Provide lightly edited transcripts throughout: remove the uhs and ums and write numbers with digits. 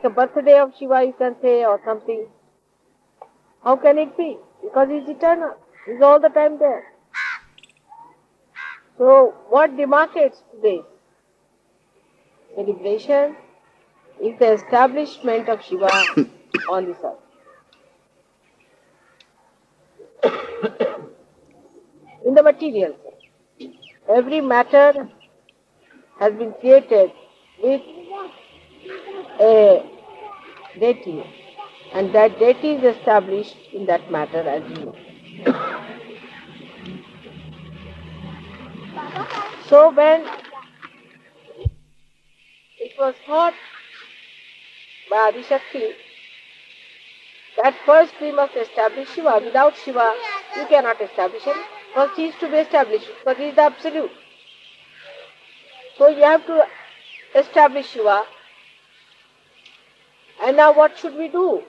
like a birthday of Shiva, you can say, or something. How can it be? Because he is eternal. He is all the time there. So, what demarcates today's celebration is the establishment of Shiva on this earth. In the material sense, every matter has been created with a deity, and that deity is established in that matter, as you know. So when it was thought by Adishakti that first we must establish Shiva. Without Shiva, you cannot establish him. First he is to be established, because he is the absolute. So you have to establish Shiva. And now what should we do?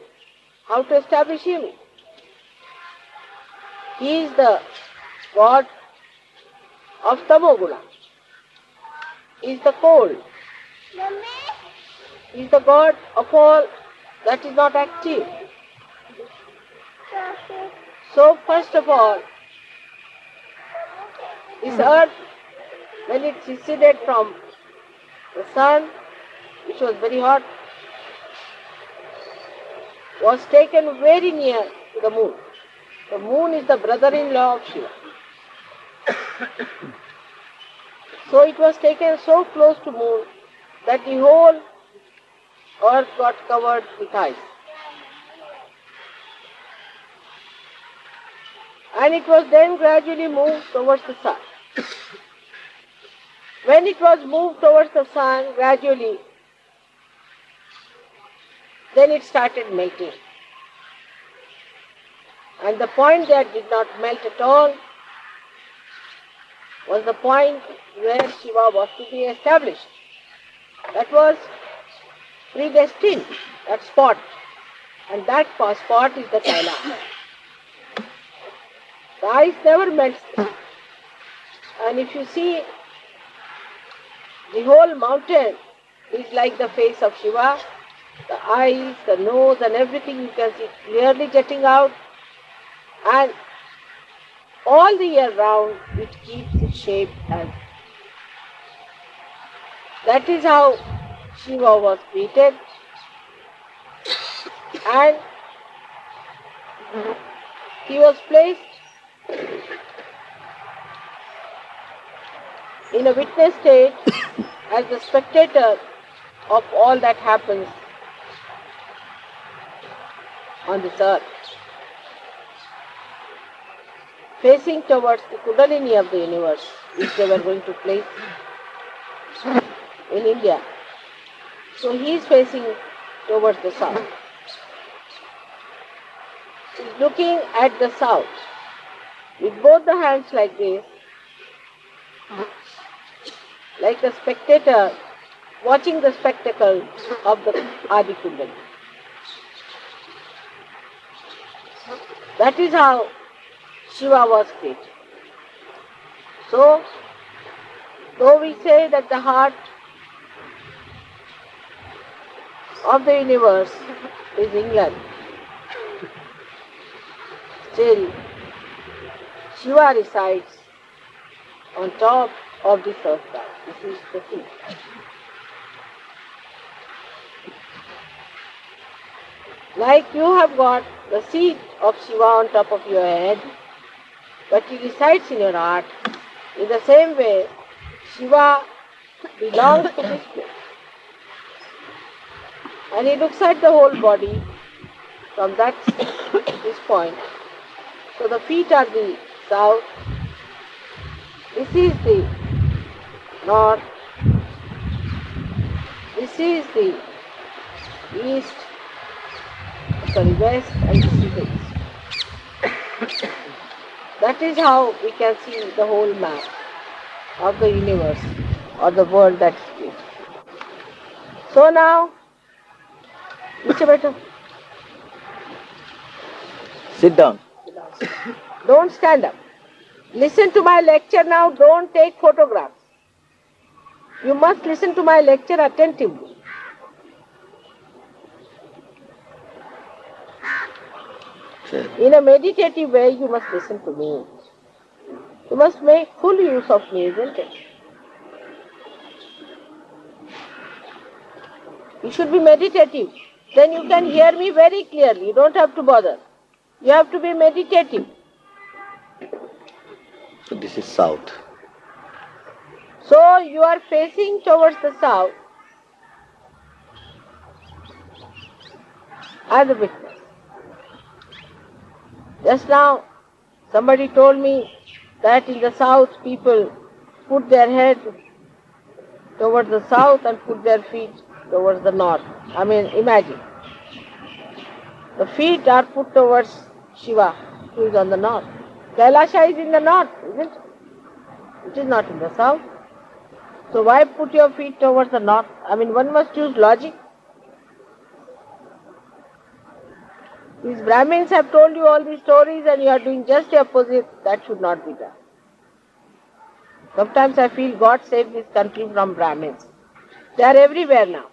How to establish him? He is the God of Tamoguna. He is the cold. He is the God of all that is not active. So first of all, this earth, when it receded from the sun, which was very hot, was taken very near to the moon. The moon is the brother-in-law of Shiva. So it was taken so close to moon that the whole earth got covered with ice. And it was then gradually moved towards the sun. When it was moved towards the sun gradually, then it started melting. And the point that did not melt at all was the point where Shiva was to be established. That was predestined, that spot. And that spot is the Kailash. The ice never melts. And if you see, the whole mountain is like the face of Shiva. The eyes, the nose and everything you can see clearly jetting out. And all the year round it keeps its shape as. That is how Shiva was created. And he was placed in a witness state as the spectator of all that happens on this earth, facing towards the Kundalini of the universe, which they were going to place in India. So he is facing towards the south. He is looking at the south with both the hands like this, like a spectator watching the spectacle of the Adi Kundalini. That is how Shiva was created. So, though we say that the heart of the universe is England, still Shiva resides on top of this earth. This is the thing. Like you have got the seat of Shiva on top of your head, but he resides in your heart. In the same way, Shiva belongs to this place. And he looks at the whole body from this point. So the feet are the south, this is the north, this is the east, west, and this is the east. That is how we can see the whole map of the universe or the world that is created. So now, Mr. Better, sit down. Don't stand up. Listen to my lecture now, don't take photographs. You must listen to my lecture attentively. In a meditative way, you must listen to me. You must make full use of me, isn't it? You should be meditative. Then you can hear me very clearly. You don't have to bother. You have to be meditative. So this is south. So you are facing towards the south as a witness. Just now somebody told me that in the south people put their head towards the south and put their feet towards the north. I mean, imagine. The feet are put towards Shiva, who is on the north. Kailasha is in the north, isn't it? It is not in the south. So why put your feet towards the north? I mean, one must use logic. These Brahmins have told you all these stories and you are doing just the opposite. That should not be done. Sometimes I feel God save this country from Brahmins. They are everywhere now.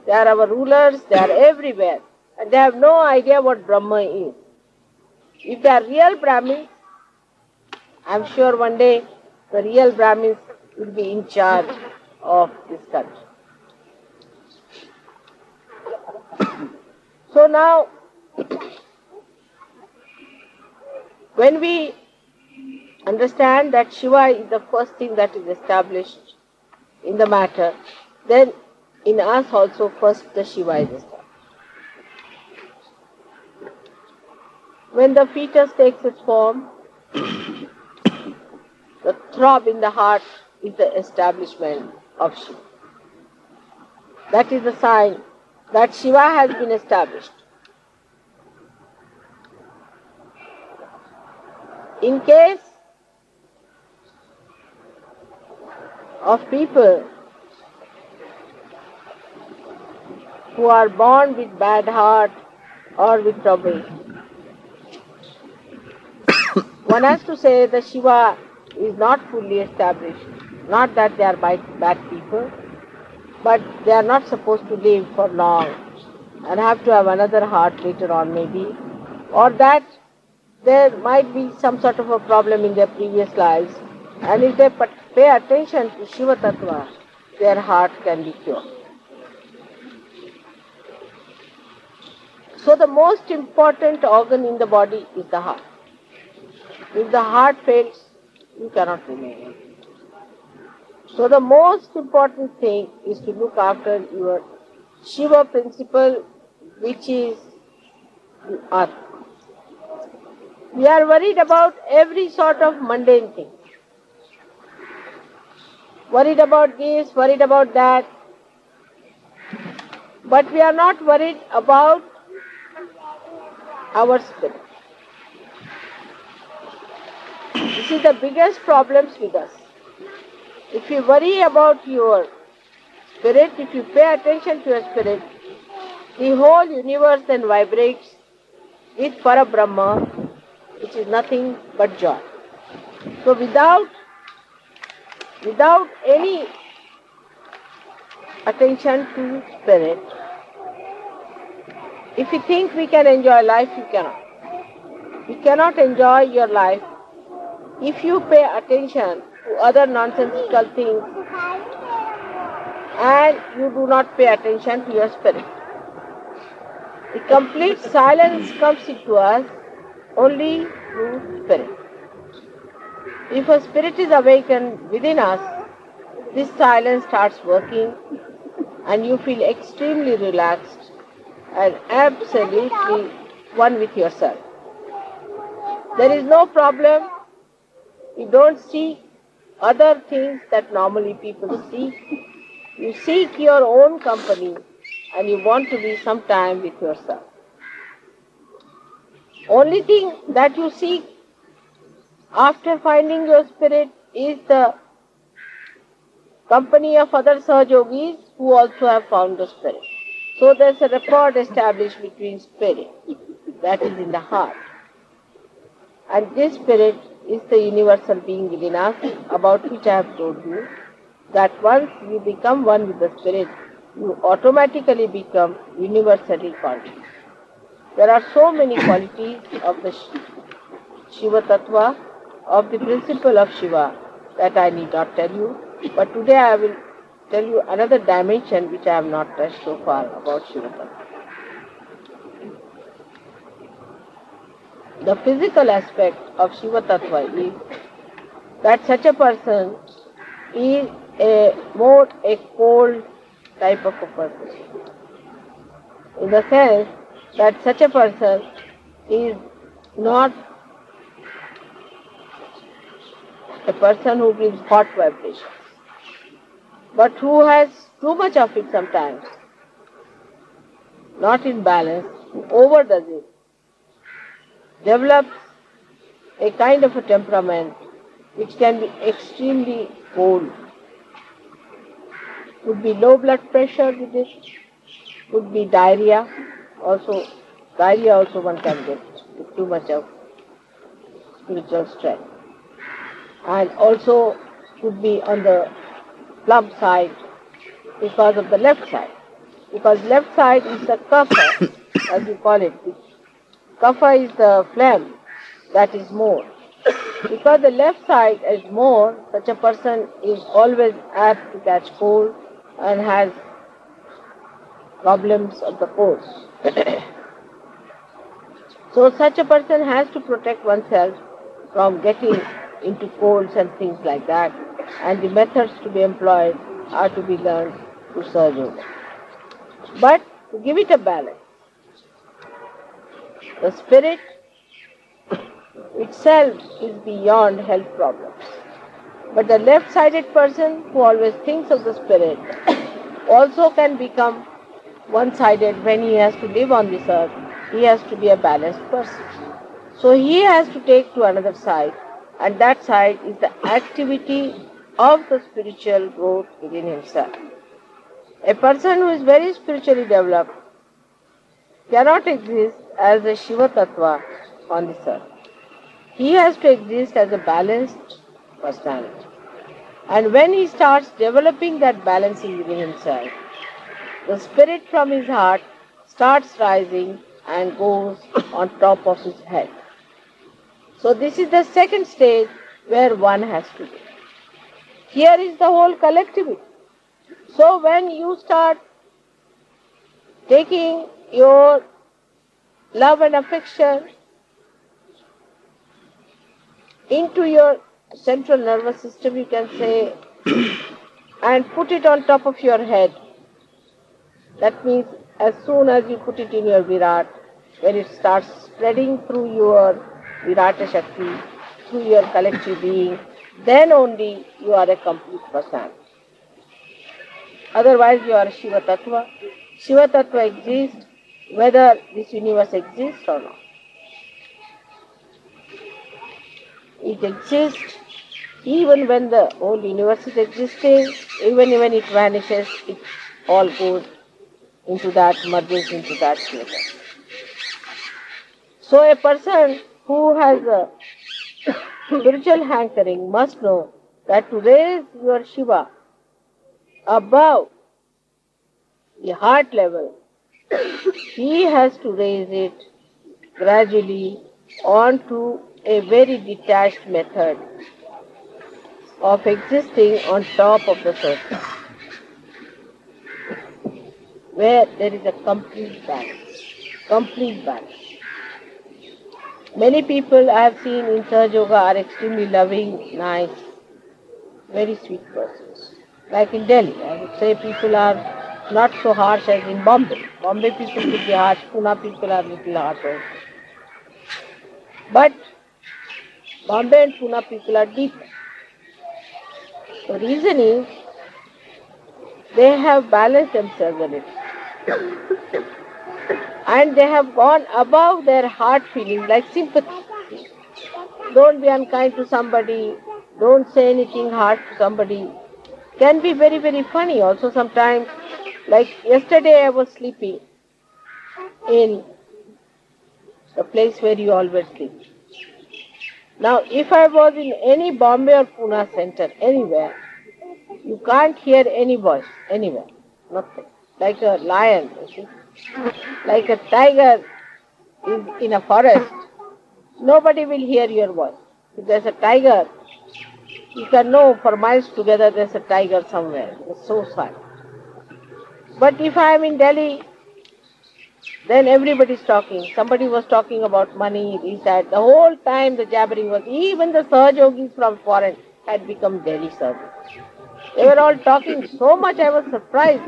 They are our rulers, they are everywhere. And they have no idea what Brahma is. If they are real Brahmins, I am sure one day the real Brahmins will be in charge of this country. So now, when we understand that Shiva is the first thing that is established in the matter, then in us also first the Shiva is established. When the fetus takes its form, the throb in the heart is the establishment of Shiva. That is the sign that Shiva has been established. In case of people who are born with bad heart or with trouble, one has to say that Shiva is not fully established. Not that they are bad people, but they are not supposed to live for long and have to have another heart later on maybe, or that there might be some sort of a problem in their previous lives, and if they pay attention to Shiva Tattva, their heart can be cured. So the most important organ in the body is the heart. If the heart fails, you cannot remain. So the most important thing is to look after your Shiva principle, which is the Atma. We are worried about every sort of mundane thing. Worried about this, worried about that. But we are not worried about our spirit. This is the biggest problems with us. If you worry about your spirit, if you pay attention to your spirit, the whole universe then vibrates with Parabrahma, which is nothing but joy. So without any attention to spirit, if you think we can enjoy life, you cannot. You cannot enjoy your life if you pay attention to other nonsensical things and you do not pay attention to your spirit. The complete silence comes into us only through spirit. If a spirit is awakened within us, this silence starts working and you feel extremely relaxed and absolutely one with yourself. There is no problem. You don't seek other things that normally people seek. You seek your own company and you want to be some time with yourself. Only thing that you seek after finding your spirit is the company of other Sahajogis who also have found the spirit. So there's a rapport established between spirit, that is in the heart. And this spirit is the universal being within us, about which I have told you, that once you become one with the spirit, you automatically become universally conscious. There are so many qualities of the Shiva Tattva, of the principle of Shiva, that I need not tell you. But today I will tell you another dimension which I have not touched so far about Shiva Tattva. The physical aspect of Shiva Tattva is that such a person is more a cold type of a person. In the sense that such a person is not a person who gives hot vibrations, but who has too much of it sometimes, not in balance, who overdoes it, develops a kind of a temperament which can be extremely cold. Could be low blood pressure with it, could be diarrhea also. Diarrhea also one can get with too much of spiritual strength. And also could be on the plump side because of the left side. Because left side is the kapha, as you call it. Kapha is the phlegm that is more. Because the left side is more, such a person is always apt to catch cold and has problems of the pores. So such a person has to protect oneself from getting into colds and things like that, and the methods to be employed are to be learned to surge over. But to give it a balance, the spirit itself is beyond health problems. But the left-sided person who always thinks of the spirit also can become one-sided when he has to live on this earth. He has to be a balanced person. So he has to take to another side, and that side is the activity of the spiritual growth within himself. A person who is very spiritually developed cannot exist as a Shiva Tattva on this earth. He has to exist as a balanced personality. And when he starts developing that balancing within himself, the spirit from his heart starts rising and goes on top of his head. So this is the second stage where one has to be. Here is the whole collectivity. So when you start taking your love and affection into your central nervous system, you can say, and put it on top of your head. That means as soon as you put it in your Virat, when it starts spreading through your Virata Shakti, through your collective being, then only you are a complete person. Otherwise you are Shiva Tattva. Shiva Tattva exists whether this universe exists or not. It exists even when the whole universe is existing, even when it vanishes, it all goes into that, merges into that together. So a person who has a spiritual hankering must know that to raise your Shiva above the heart level, he has to raise it gradually onto a very detached method of existing on top of the surface, where there is a complete balance. Complete balance. Many people I have seen in Sahaja Yoga are extremely loving, nice, very sweet persons. Like in Delhi, I would say people are not so harsh as in Bombay. Bombay people could be harsh, Pune people are little harsh also. But Bombay and Pune people are deep. The reason is they have balanced themselves a little. And they have gone above their heart feelings like sympathy. Don't be unkind to somebody, don't say anything harsh to somebody. Can be very, very funny also sometimes. Like yesterday I was sleeping in the place where you always sleep. Now if I was in any Bombay or Pune center, anywhere, you can't hear any voice, anywhere, nothing. Like a lion, you see. Like a tiger, is in a forest, nobody will hear your voice. If there's a tiger, you can know for miles together there's a tiger somewhere. It's so silent. But if I am in Delhi, then everybody is talking. Somebody was talking about money, this, that. The whole time the jabbering was, even the Sahajogis from foreign had become Delhi Sahajogis. They were all talking so much, I was surprised.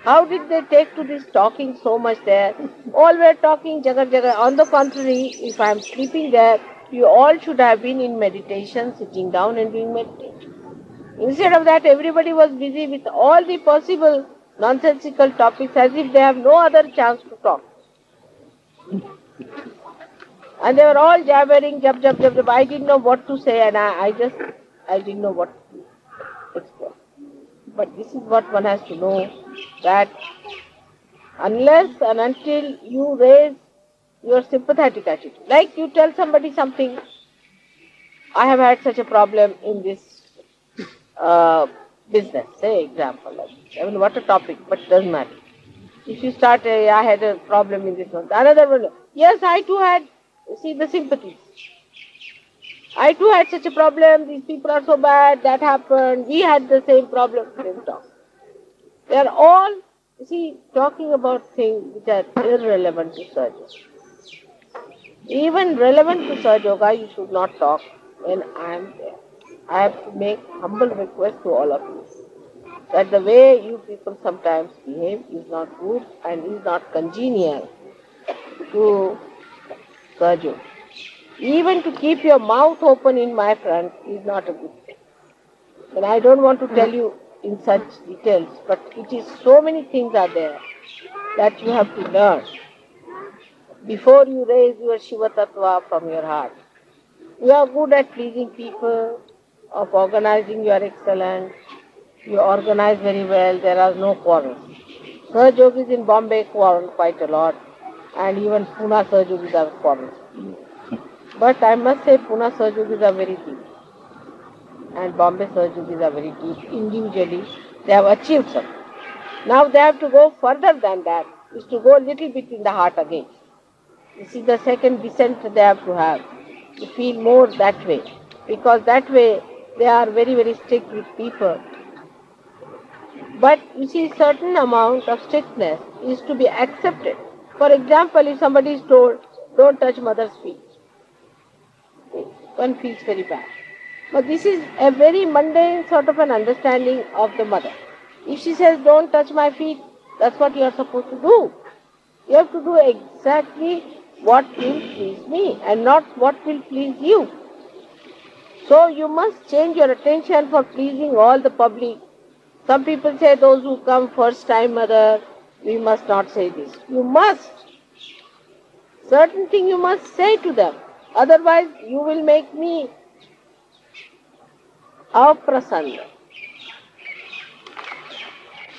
How did they take to this talking so much there? All were talking jagar jagar. On the contrary, if I am sleeping there, you all should have been in meditation, sitting down and doing meditation. Instead of that, everybody was busy with all the possible nonsensical topics as if they have no other chance to talk. And they were all jabbering, jab, jab, jab, jab. I didn't know what to say and I didn't know what to explain. But this is what one has to know, that unless and until you raise your sympathetic attitude, like you tell somebody something, I have had such a problem in this business, say example, like I mean what a topic, but it doesn't matter. If you start, I had a problem in this one, another one, yes, I too had, see the sympathies. I too had such a problem, these people are so bad, that happened, we had the same problem, same talk. They are all, you see, talking about things which are irrelevant to Sahaja Yoga. Even relevant to Sahaja Yoga, you should not talk when I am there. I have to make humble request to all of you that the way you people sometimes behave is not good and is not congenial to Sahaja Yoga. Even to keep your mouth open in my front is not a good thing. And I don't want to tell you in such details, but it is so many things are there that you have to learn before you raise your Shiva Tattva from your heart. You are good at pleasing people, of organizing, you are excellent, you organize very well, there are no quarrels. Sahaja Yogis in Bombay quarrel quite a lot, and even Pune Sahaja Yogis are quarrels. But I must say Pune Sahaja Yogis are very deep and Bombay Sahaja Yogis are very deep. Individually, they have achieved something. Now they have to go further than that, is to go a little bit in the heart again. This is the second descent they have to have, to feel more that way. Because that way they are very, very strict with people. But you see, certain amount of strictness is to be accepted. For example, if somebody is told, don't touch mother's feet, one feels very bad. But this is a very mundane sort of an understanding of the mother. If she says, don't touch my feet, that's what you are supposed to do. You have to do exactly what will please me and not what will please you. So you must change your attention for pleasing all the public. Some people say those who come first time, mother, we must not say this. You must. Certain thing you must say to them. Otherwise you will make me aprasanna.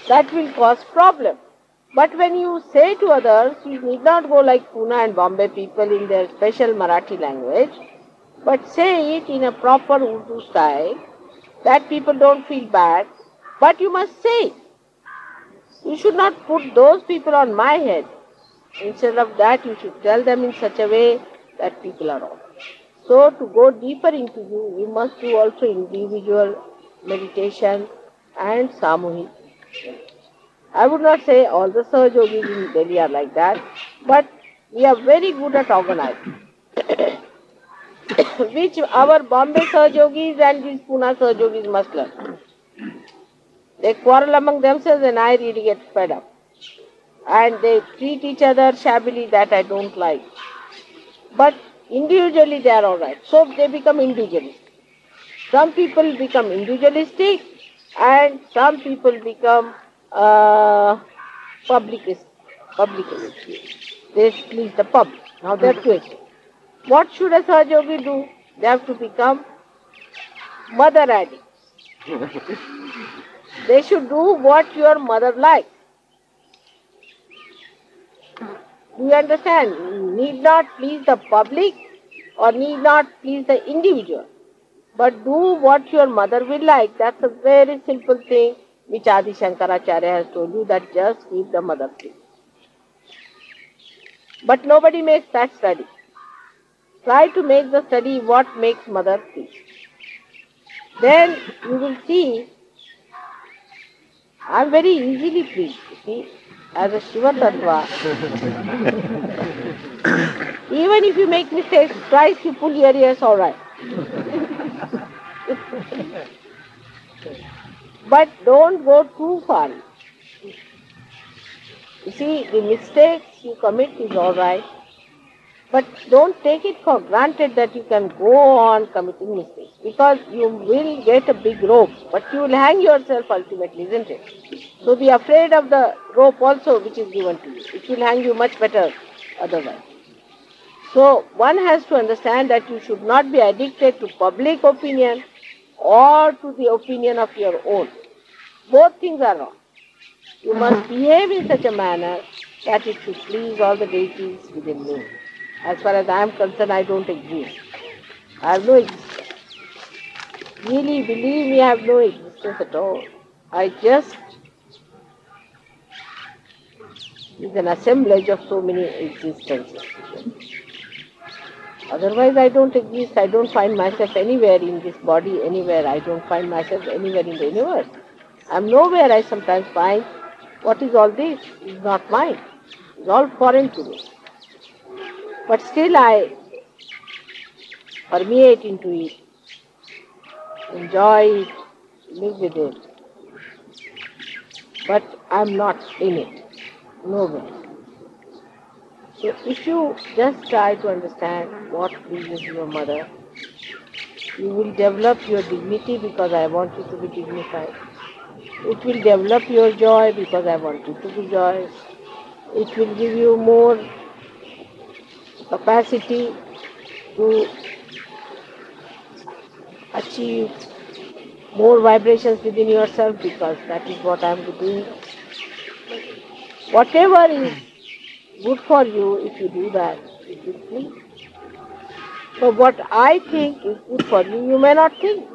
That will cause problem. But when you say to others, you need not go like Pune and Bombay people in their special Marathi language, but say it in a proper Urdu style, that people don't feel bad, but you must say it. You should not put those people on my head. Instead of that, you should tell them in such a way that people are all. So to go deeper into you, we must do also individual meditation and samuhik. I would not say all the Sahaja Yogis in Delhi are like that, but we are very good at organizing. Which our Bombay Sahaja Yogis and these Pune Sahaja Yogis must learn. They quarrel among themselves and I really get fed up. And they treat each other shabbily, that I don't like. But individually they are alright. So they become individualistic. Some people become individualistic and some people become publicist. They please the public. Now they are two. What should a Sahaja Yogi do? They have to become mother addicts. They should do what your mother likes. Do you understand? Need not please the public or need not please the individual, but do what your mother will like. That's a very simple thing which Adi Shankaracharya has told you, that just keep the mother pleased. But nobody makes that study. Try to make the study what makes mother feel. Then you will see, I am very easily pleased. You see, as a Shiva Tattva, even if you make mistakes, twice you pull your ears, all right. But don't go too far. You see, the mistakes you commit is all right, but don't take it for granted that you can go on committing mistakes, because you will get a big rope, but you will hang yourself ultimately, isn't it? So be afraid of the rope also which is given to you. It will hang you much better otherwise. So one has to understand that you should not be addicted to public opinion or to the opinion of your own. Both things are wrong. You must behave in such a manner that it should please all the deities within me. As far as I am concerned, I don't exist. I have no existence. Really, believe me, I have no existence at all. I just is an assemblage of so many existences. Otherwise, I don't exist. I don't find myself anywhere in this body, anywhere. I don't find myself anywhere in the universe. I am nowhere. I sometimes find, what is all this? It's not mine. It's all foreign to me. But still I permeate into it, enjoy it, live with it. But I am not in it. Nowhere. So if you just try to understand what pleases your mother, you will develop your dignity because I want you to be dignified. It will develop your joy because I want you to be joyous. It will give you more capacity to achieve more vibrations within yourself because that is what I am doing. Whatever is good for you, if you do that, it will please. So what I think is good for you, you may not think.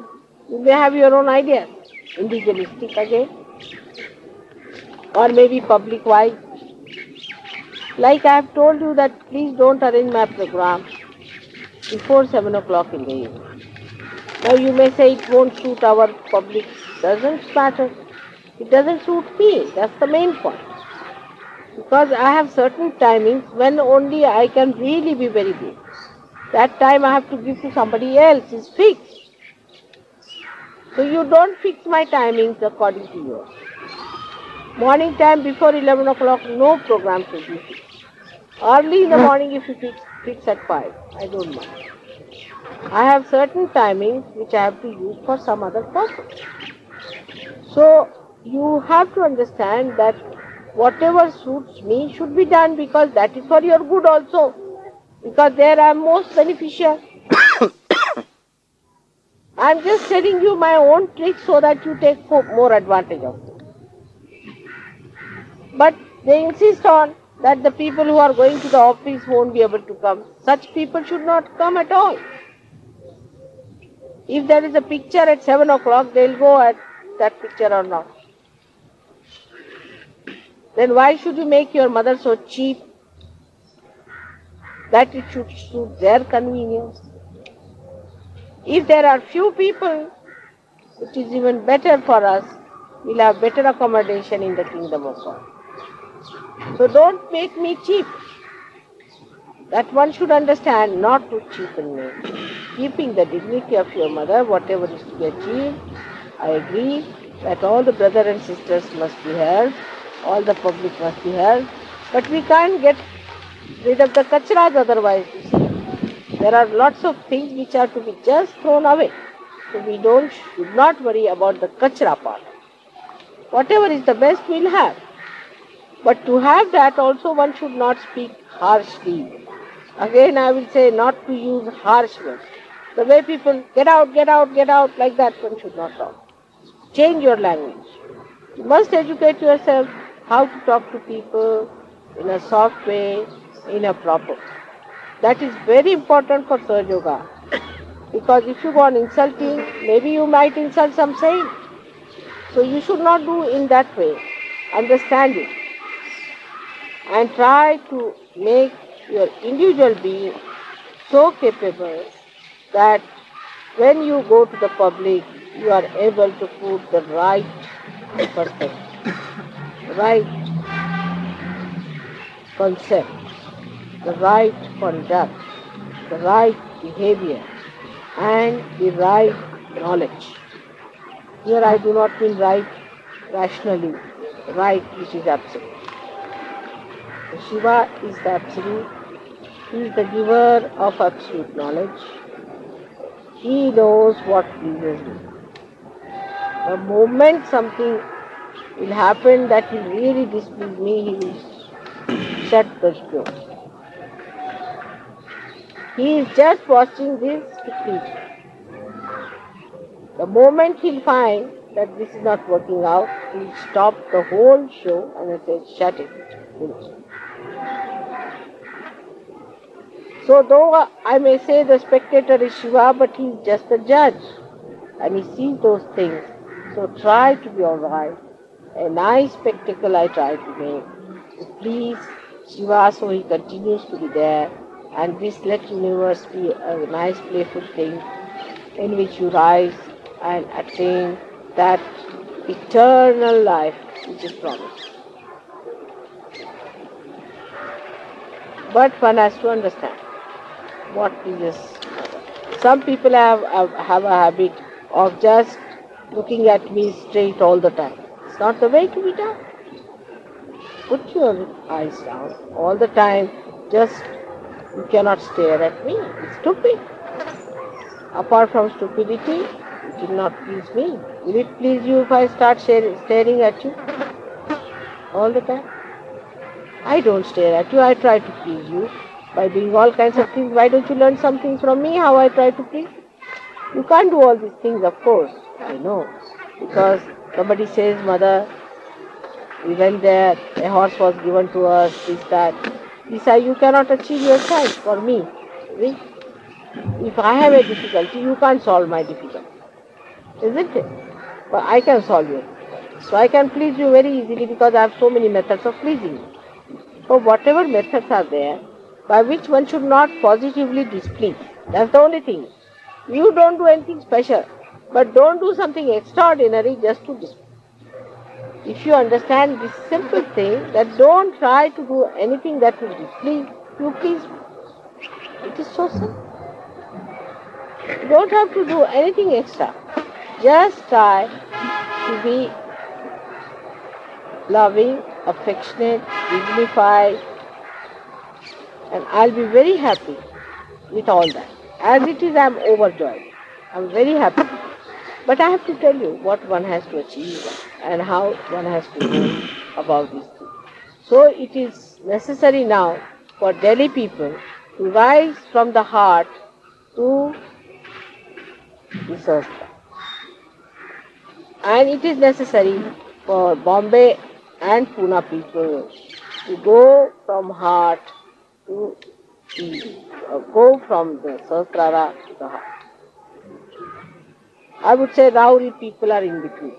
You may have your own ideas, individualistic again, or maybe public-wise. Like I have told you that please don't arrange my program before 7 o'clock in the evening. Now you may say it won't suit our public. Doesn't matter. It doesn't suit me. That's the main point. Because I have certain timings when only I can really be very big. That time I have to give to somebody else. It's fixed. So you don't fix my timings according to yours. Morning time before 11 o'clock, no program should be fixed. Early in the morning if you fix at 5, I don't mind. I have certain timings which I have to use for some other purpose. So you have to understand that whatever suits me should be done because that is for your good also. Because there I am most beneficial. I am just telling you my own tricks so that you take more advantage of it. But they insist on that the people who are going to the office won't be able to come. Such people should not come at all. If there is a picture at 7 o'clock, they will go at that picture or not. Then why should you make your mother so cheap that it should suit their convenience? If there are few people, it is even better for us. We'll have better accommodation in the kingdom of God. So don't make me cheap. That one should understand, not to cheapen me. Keeping the dignity of your mother, whatever is to be achieved, I agree that all the brothers and sisters must be heard, all the public must be heard, but we can't get rid of the kachras otherwise, you see. There are lots of things which are to be just thrown away. So we should not worry about the kachra part. Whatever is the best we'll have. But to have that also one should not speak harshly. Again I will say not to use harsh words. The way people get out, like that one should not talk. Change your language. You must educate yourself how to talk to people in a soft way, in a proper. That is very important for Sahaja Yoga. Because if you go on insulting, maybe you might insult some saint. So you should not do in that way. Understand it. And try to make your individual being so capable that when you go to the public, you are able to put the right perspective, right concept, the right conduct, the right behavior, and the right knowledge. Here I do not mean right rationally, right which is absolute. Shiva is the absolute. He is the giver of absolute knowledge. He knows what pleases me. The moment something will happen that will really displease me, he will shut the door. He is just watching this to please me. The moment he'll find that this is not working out, he'll stop the whole show and he'll say, shut it. Finish. So though I may say the spectator is Shiva, but he is just a judge and he sees those things. So try to be alright. A nice spectacle I try to make to please Shiva so he continues to be there, and this let universe be a nice playful thing in which you rise and attain that eternal life which is promised. But one has to understand what is. Some people have a habit of just looking at me straight all the time. It's not the way to be done. Put your eyes down all the time. Just you cannot stare at me. It's stupid. Apart from stupidity, it will not please me. Will it please you if I start staring at you all the time? I don't stare at you. I try to please you by doing all kinds of things. Why don't you learn some things from me, how I try to please? You can't do all these things, of course. I know. Because somebody says, Mother, we went there, a horse was given to us, this, that. This you cannot achieve yourself for me. See? If I have a difficulty, you can't solve my difficulty. Isn't it? But I can solve your difficulty. So I can please you very easily because I have so many methods of pleasing you. So whatever methods are there, by which one should not positively displease. That's the only thing. You don't do anything special, but don't do something extraordinary just to displease. If you understand this simple thing, that don't try to do anything that will displease, you please me. It is so simple. You don't have to do anything extra. Just try to be loving, affectionate, dignified, and I'll be very happy with all that. As it is, I'm overjoyed. I'm very happy. But I have to tell you what one has to achieve and how one has to go about these things. So it is necessary now for Delhi people to rise from the heart to the Sastra. And it is necessary for Bombay and Pune people to go from heart to go from the Sahasrara to the heart. I would say Rauri people are in between.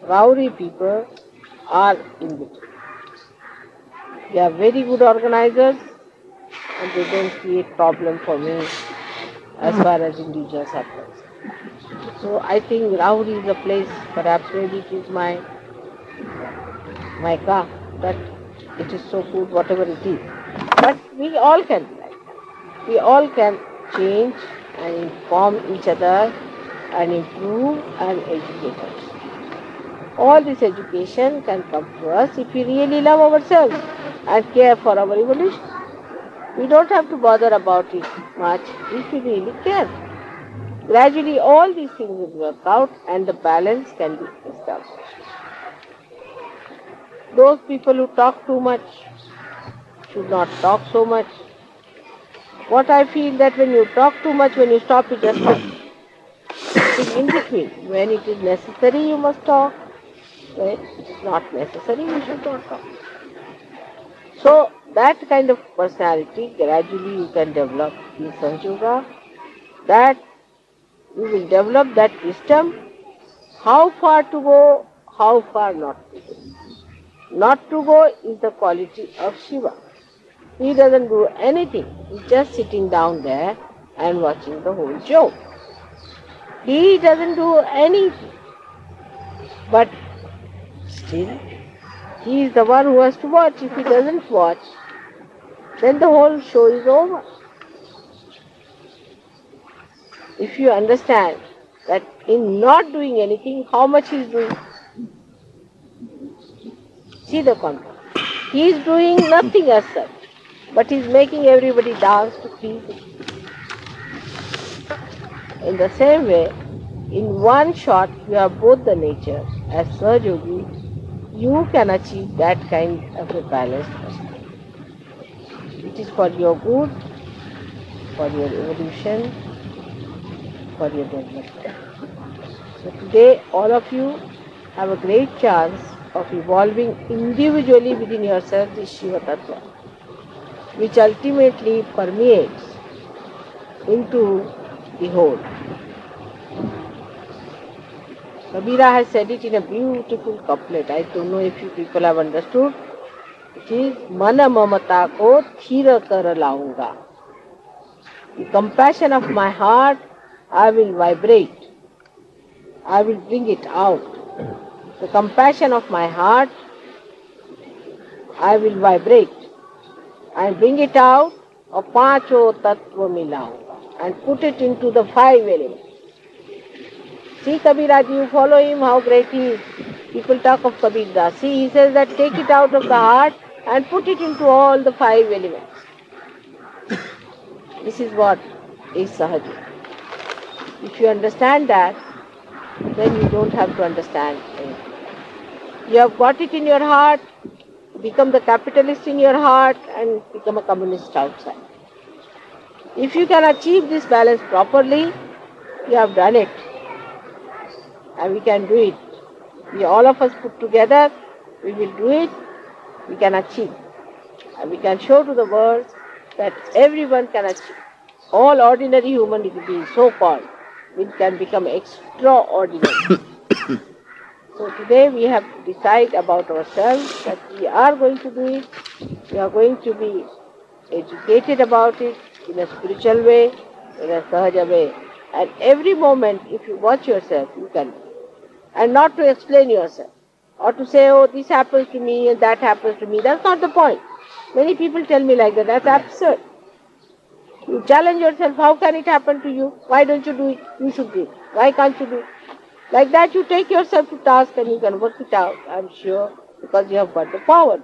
Rauri people are in between. They are very good organizers and they don't create problem for me as far as individuals are concerned. So I think Rauri is a place, perhaps maybe it is my car, that it is so good whatever it is. But we all can be like that. We all can change and inform each other and improve and educate us. All this education can come to us if we really love ourselves and care for our evolution. We don't have to bother about it much if we really care. Gradually all these things will work out and the balance can be established. Those people who talk too much should not talk so much. What I feel that when you talk too much, when you stop, you just stop. It is in between. When it is necessary, you must talk. When it is not necessary, you should not talk. So that kind of personality gradually you can develop in Sahaja Yoga. That you will develop that wisdom, how far to go, how far not to go. Not to go is the quality of Shiva. He doesn't do anything. He's just sitting down there and watching the whole show. He doesn't do anything. But still, he is the one who has to watch. If he doesn't watch, then the whole show is over. If you understand that in not doing anything, how much he is doing. See the contrast. He is doing nothing as such, but he is making everybody dance to please him. In the same way, in one shot you have both the nature. As Sahaja Yogi, you can achieve that kind of a balanced personality. It is for your good, for your evolution, for your development. So today all of you have a great chance of evolving individually within yourself this Shiva Tattva, which ultimately permeates into the whole. Kabira has said it in a beautiful couplet. I don't know if you people have understood. It is Mana mamata ko thira kar launga. The compassion of my heart I will vibrate. I will bring it out. The compassion of my heart I will vibrate and bring it out of Pancho Tattva milaunga and put it into the 5 elements. See Kabira, you follow him, how great he is. People talk of Kabir Das. See, he says that take it out of the heart and put it into all the 5 elements. This is what is Sahaja. If you understand that, then you don't have to understand anything. You have got it in your heart, become the capitalist in your heart and become a communist outside. If you can achieve this balance properly, you have done it. And we can do it. We all of us put together, we will do it, we can achieve. And we can show to the world that everyone can achieve. All ordinary human beings, so-called, we can become extraordinary. So today we have to decide about ourselves that we are going to do it, we are going to be educated about it in a spiritual way, in a sahaja way. And every moment, if you watch yourself, you can do it. And not to explain yourself, or to say, oh, this happens to me and that happens to me. That's not the point. Many people tell me like that. That's absurd. You challenge yourself, how can it happen to you? Why don't you do it? You should do it. Why can't you do it? Like that you take yourself to task and you can work it out, I'm sure, because you have got the power.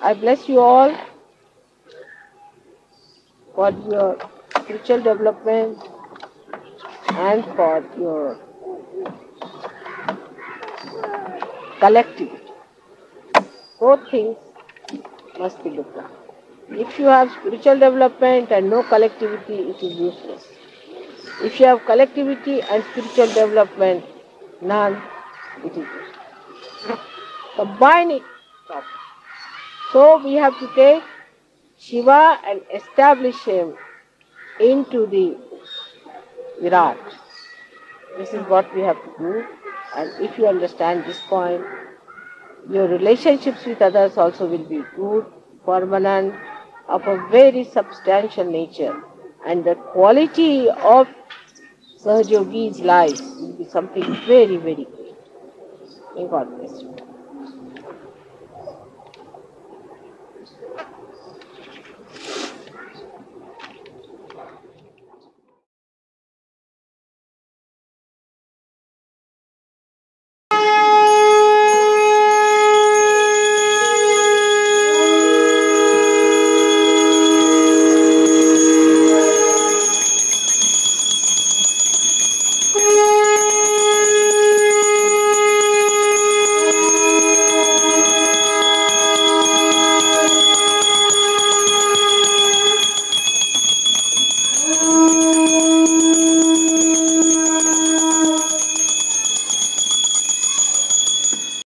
I bless you all for your spiritual development and for your collectivity. Both things must be looked at. If you have spiritual development and no collectivity, it is useless. If you have collectivity and spiritual development, none, it is useless. Combine it properly. So we have to take Shiva and establish him into the Virat. This is what we have to do. And if you understand this point, your relationships with others also will be good, permanent, of a very substantial nature. And the quality of Sahaja Yogi's life will be something very, very great. May God bless you.